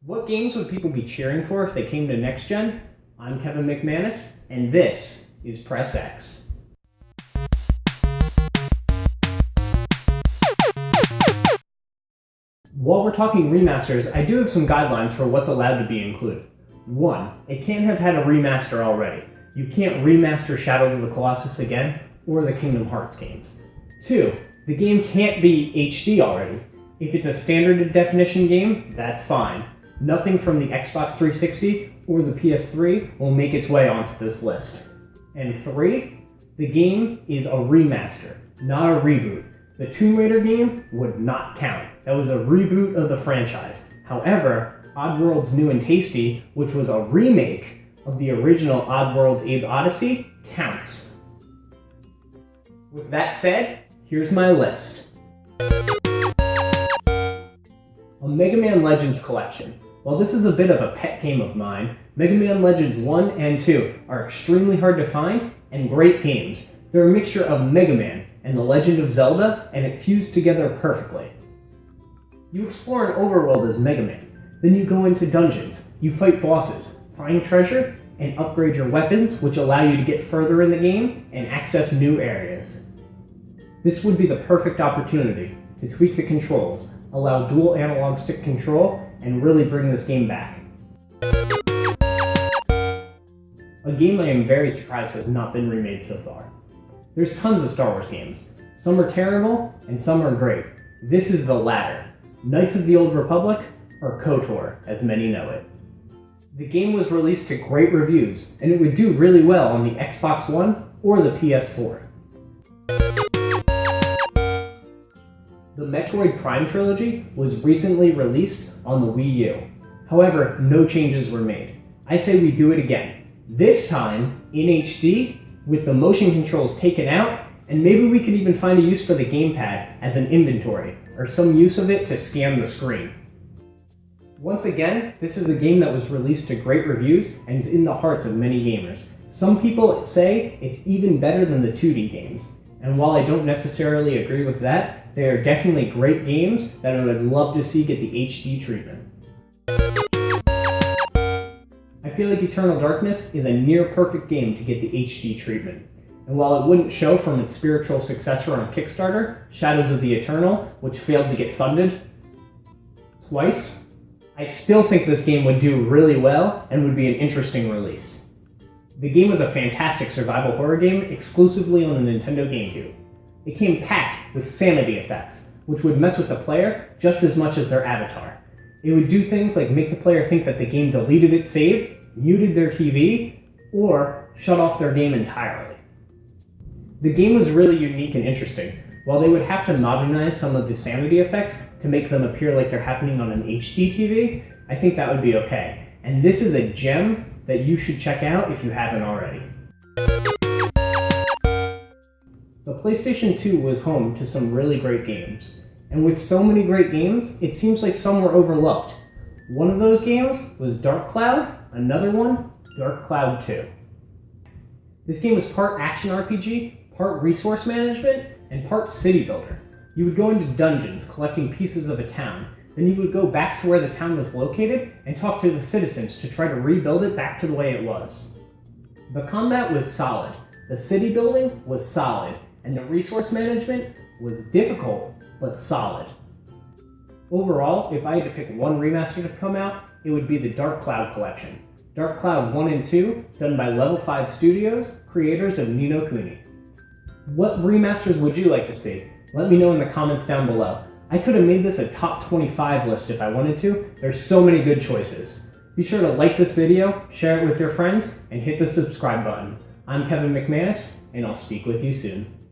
What games would people be cheering for if they came to Next Gen? I'm Kevin McManus, and this is Press X. While we're talking remasters, I do have some guidelines for what's allowed to be included. 1. It can't have had a remaster already. You can't remaster Shadow of the Colossus again, or the Kingdom Hearts games. 2. The game can't be HD already. If it's a standard definition game, that's fine. Nothing from the Xbox 360 or the PS3 will make its way onto this list. And 3. The game is a remaster, not a reboot. The Tomb Raider game would not count. That was a reboot of the franchise. However, Oddworld's New and Tasty, which was a remake of the original Oddworld's Abe Odyssey, counts. With that said, here's my list. A Mega Man Legends collection. While this is a bit of a pet game of mine, Mega Man Legends 1 and 2 are extremely hard to find and great games. They're a mixture of Mega Man and The Legend of Zelda, and it fused together perfectly. You explore an overworld as Mega Man, then you go into dungeons, you fight bosses, find treasure, and upgrade your weapons, which allow you to get further in the game and access new areas. This would be the perfect opportunity to tweak the controls, allow dual analog stick control, and really bring this game back. A game I am very surprised has not been remade so far. There's tons of Star Wars games. Some are terrible, and some are great. This is the latter. Knights of the Old Republic, or KOTOR, as many know it. The game was released to great reviews, and it would do really well on the Xbox One or the PS4. The Metroid Prime trilogy was recently released on the Wii U. However, no changes were made. I say we do it again. This time, in HD, with the motion controls taken out, and maybe we could even find a use for the gamepad as an inventory, or some use of it to scan the screen. Once again, this is a game that was released to great reviews and is in the hearts of many gamers. Some people say it's even better than the 2D games, and while I don't necessarily agree with that, they are definitely great games that I would love to see get the HD treatment. I feel like Eternal Darkness is a near-perfect game to get the HD treatment. And while it wouldn't show from its spiritual successor on Kickstarter, Shadows of the Eternal, which failed to get funded twice, I still think this game would do really well and would be an interesting release. The game was a fantastic survival horror game exclusively on the Nintendo GameCube. It came packed with sanity effects, which would mess with the player just as much as their avatar. It would do things like make the player think that the game deleted its save, muted their TV, or shut off their game entirely. The game was really unique and interesting. While they would have to modernize some of the sanity effects to make them appear like they're happening on an HD TV, I think that would be okay. And this is a gem that you should check out if you haven't already. The PlayStation 2 was home to some really great games. And with so many great games, it seems like some were overlooked. One of those games was Dark Cloud, another one, Dark Cloud 2. This game was part action RPG, part resource management, and part city builder. You would go into dungeons collecting pieces of a town, then you would go back to where the town was located and talk to the citizens to try to rebuild it back to the way it was. The combat was solid, the city building was solid, and the resource management was difficult, but solid. Overall, if I had to pick one remaster to come out, it would be the Dark Cloud collection. Dark Cloud 1 and 2, done by Level 5 Studios, creators of Ni no Kuni. What remasters would you like to see? Let me know in the comments down below. I could have made this a top 25 list if I wanted to. There's so many good choices. Be sure to like this video, share it with your friends, and hit the subscribe button. I'm Kevin McManus, and I'll speak with you soon.